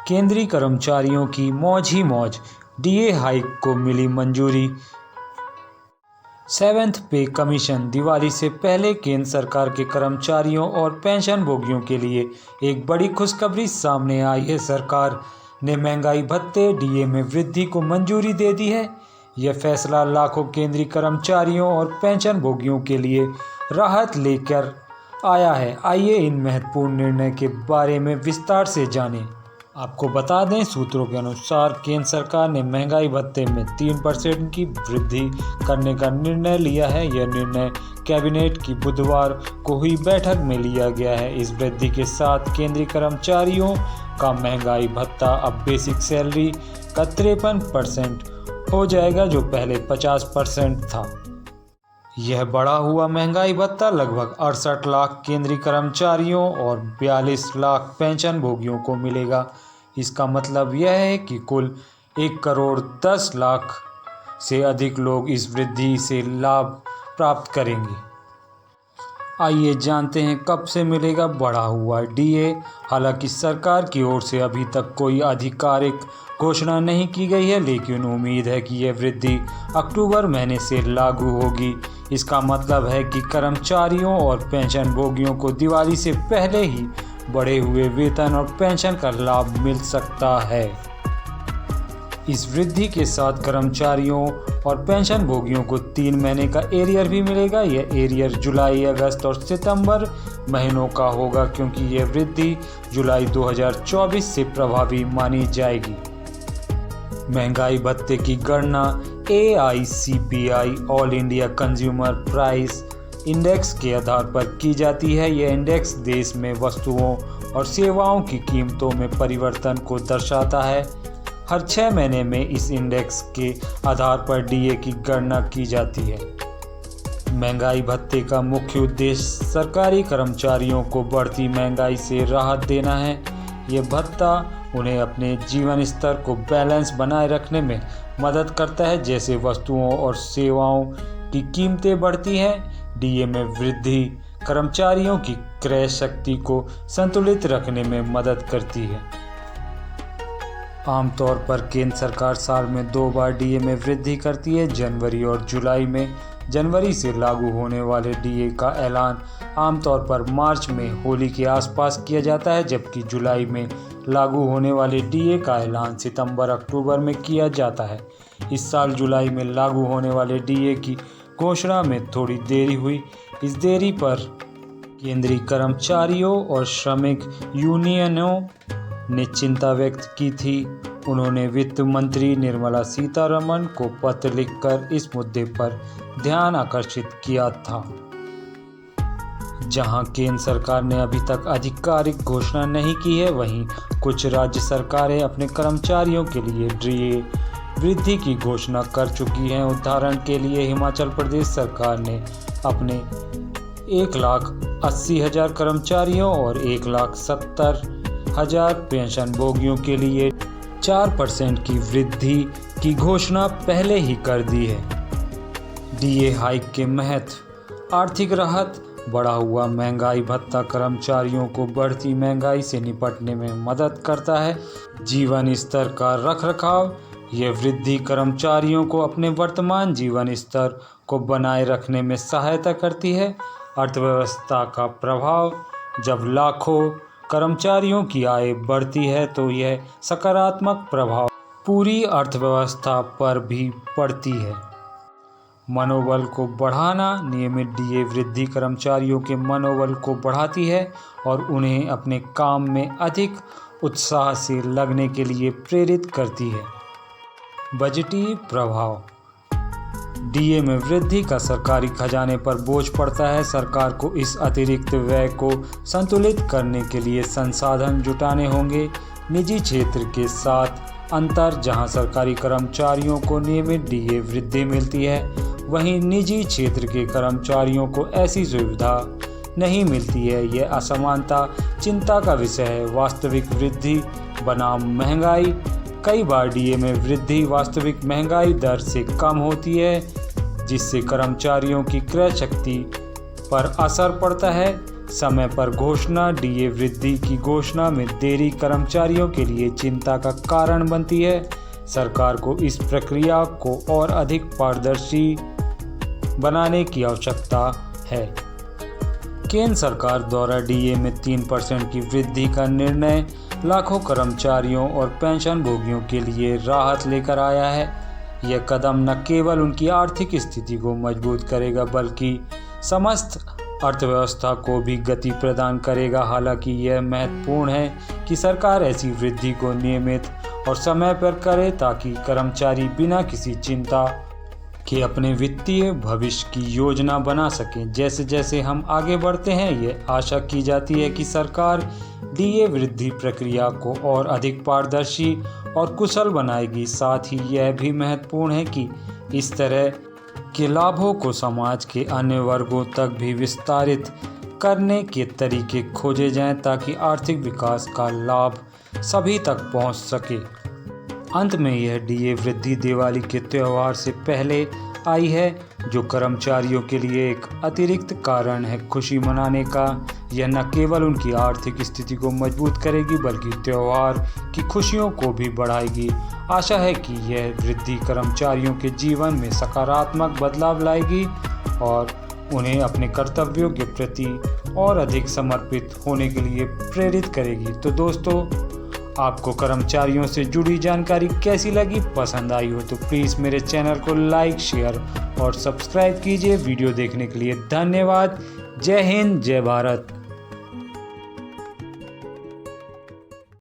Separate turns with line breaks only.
केंद्रीय कर्मचारियों की मौज ही मौज, डीए हाइक को मिली मंजूरी। 7th पे कमीशन, दिवाली से पहले केंद्र सरकार के कर्मचारियों और पेंशनभोगियों के लिए एक बड़ी खुशखबरी सामने आई है। सरकार ने महंगाई भत्ते डीए में वृद्धि को मंजूरी दे दी है। यह फैसला लाखों केंद्रीय कर्मचारियों और पेंशनभोगियों के लिए राहत लेकर आया है। आइए इन महत्वपूर्ण निर्णय के बारे में विस्तार से जानें। आपको बता दें, सूत्रों के अनुसार केंद्र सरकार ने महंगाई भत्ते में 3% की वृद्धि करने का निर्णय लिया है। यह निर्णय कैबिनेट की बुधवार को हुई बैठक में लिया गया है। इस वृद्धि के साथ केंद्रीय कर्मचारियों का महंगाई भत्ता अब बेसिक सैलरी का 53% हो जाएगा, जो पहले 50% था। यह बढ़ा हुआ महंगाई भत्ता लगभग 68 लाख केंद्रीय कर्मचारियों और 42 लाख पेंशनभोगियों को मिलेगा। इसका मतलब यह है कि कुल 1 करोड़ 10 लाख से अधिक लोग इस वृद्धि से लाभ प्राप्त करेंगे। आइए जानते हैं कब से मिलेगा बढ़ा हुआ डीए। हालांकि सरकार की ओर से अभी तक कोई आधिकारिक घोषणा नहीं की गई है, लेकिन उम्मीद है कि यह वृद्धि अक्टूबर महीने से लागू होगी। इसका मतलब है कि कर्मचारियों और पेंशनभोगियों को दिवाली से पहले ही बढ़े हुए वेतन और पेंशन का लाभ मिल सकता है। इस वृद्धि के साथ कर्मचारियों और पेंशनभोगियों को 3 महीने का एरियर भी मिलेगा। यह एरियर जुलाई, अगस्त और सितंबर महीनों का होगा, क्योंकि यह वृद्धि जुलाई 2024 से प्रभावी मानी जाएगी। महंगाई भत्ते की गणना AICPI all India consumer price index के आधार पर की जाती है। यह इंडेक्स देश में वस्तुओं और सेवाओं की कीमतों में परिवर्तन को दर्शाता है। हर 6 महीने में इस इंडेक्स के आधार पर डीए की गणना की जाती है। महंगाई भत्ते का मुख्य उद्देश्य सरकारी कर्मचारियों को बढ़ती महंगाई से राहत देना है। यह भत्ता उन्हें अपने जीवन स्तर को बैलेंस बनाए रखने में मदद करता है। जैसे वस्तुओं और सेवाओं की कीमतें बढ़ती हैं, डीए में वृद्धि कर्मचारियों की क्रय शक्ति को संतुलित रखने में मदद करती है। आमतौर पर केंद्र सरकार साल में 2 बार डीए में वृद्धि करती है, जनवरी और जुलाई में। जनवरी से लागू होने वाले डीए का ऐलान आमतौर पर मार्च में होली के आसपास किया जाता है, जबकि जुलाई में लागू होने वाले डीए का ऐलान सितंबर-अक्टूबर में किया जाता है। इस साल जुलाई में लागू होने वाले डीए की घोषणा में थोड़ी देरी हुई। इस देरी पर केंद्रीय कर्मचारियों और श्रमिक यूनियनों ने चिंता व्यक्त की थी। उन्होंने वित्त मंत्री निर्मला सीतारमण को पत्र लिखकर इस मुद्दे पर ध्यान आकर्षित किया था। जहां केंद्र सरकार ने अभी तक आधिकारिक घोषणा नहीं की है, वहीं कुछ राज्य सरकारें अपने कर्मचारियों के लिए डीए वृद्धि की घोषणा कर चुकी हैं। उदाहरण के लिए हिमाचल प्रदेश सरकार ने अपने 1,80,000 कर्मचारियों और 1,70,000 पेंशनभोगियों के लिए 4% की वृद्धि की घोषणा पहले ही कर दी है। डीए हाइक के महत्व, आर्थिक राहत, बढ़ा हुआ महंगाई भत्ता कर्मचारियों को बढ़ती महंगाई से निपटने में मदद करता है। जीवन स्तर का रखरखाव, यह वृद्धि कर्मचारियों को अपने वर्तमान जीवन स्तर को बनाए रखने में सहायता करती है। अर्थव्यवस्था का प्रभाव, जब लाखों कर्मचारियों की आय बढ़ती है तो यह सकारात्मक प्रभाव पूरी अर्थव्यवस्था पर भी पड़ती है। मनोबल को बढ़ाना, नियमित डीए वृद्धि कर्मचारियों के मनोबल को बढ़ाती है और उन्हें अपने काम में अधिक उत्साह से लगने के लिए प्रेरित करती है। बजटीय प्रभाव, डीए में वृद्धि का सरकारी खजाने पर बोझ पड़ता है। सरकार को इस अतिरिक्त व्यय को संतुलित करने के लिए संसाधन जुटाने होंगे। निजी क्षेत्र के साथ अंतर, जहां सरकारी कर्मचारियों को नियमित डीए वृद्धि मिलती है, वहीं निजी क्षेत्र के कर्मचारियों को ऐसी सुविधा नहीं मिलती है। यह असमानता चिंता का विषय है। वास्तविक वृद्धि बनाम महंगाई, कई बार डीए में वृद्धि वास्तविक महंगाई दर से कम होती है, जिससे कर्मचारियों की क्रय शक्ति पर असर पड़ता है। समय पर घोषणा। डीए वृद्धि की घोषणा में देरी कर्मचारियों के लिए चिंता का कारण बनती है। सरकार को इस प्रक्रिया को और अधिक पारदर्शी बनाने की आवश्यकता है। केंद्र सरकार द्वारा डीए में 3% की वृद्धि का निर्णय लाखों कर्मचारियों और पेंशन भोगियों के लिए राहत लेकर आया है। यह कदम न केवल उनकी आर्थिक स्थिति को मजबूत करेगा बल्कि समस्त अर्थव्यवस्था को भी गति प्रदान करेगा। हालांकि यह महत्वपूर्ण है कि सरकार ऐसी वृद्धि को नियमित और समय पर करे ताकि कर्मचारी बिना किसी चिंता के अपने वित्तीय भविष्य की योजना बना सकें। जैसे जैसे हम आगे बढ़ते हैं, ये आशा की जाती है कि सरकार डीए वृद्धि प्रक्रिया को और अधिक पारदर्शी और कुशल बनाएगी। साथ ही यह भी महत्वपूर्ण है कि इस तरह के लाभों को समाज के अन्य वर्गों तक भी विस्तारित करने के तरीके खोजे जाएं ताकि आर्थिक विकास का लाभ सभी तक पहुंच सके। अंत में यह डीए वृद्धि दिवाली के त्यौहार से पहले आई है, जो कर्मचारियों के लिए एक अतिरिक्त कारण है खुशी मनाने का। यह न केवल उनकी आर्थिक स्थिति को मजबूत करेगी बल्कि त्यौहार की खुशियों को भी बढ़ाएगी। आशा है कि यह वृद्धि कर्मचारियों के जीवन में सकारात्मक बदलाव लाएगी और उन्हें अपने कर्तव्यों के प्रति और अधिक समर्पित होने के लिए प्रेरित करेगी। तो दोस्तों, आपको कर्मचारियों से जुड़ी जानकारी कैसी लगी? पसंद आई हो तो प्लीज़ मेरे चैनल को लाइक, शेयर और सब्सक्राइब कीजिए। वीडियो देखने के लिए धन्यवाद। जय हिंद, जय भारत।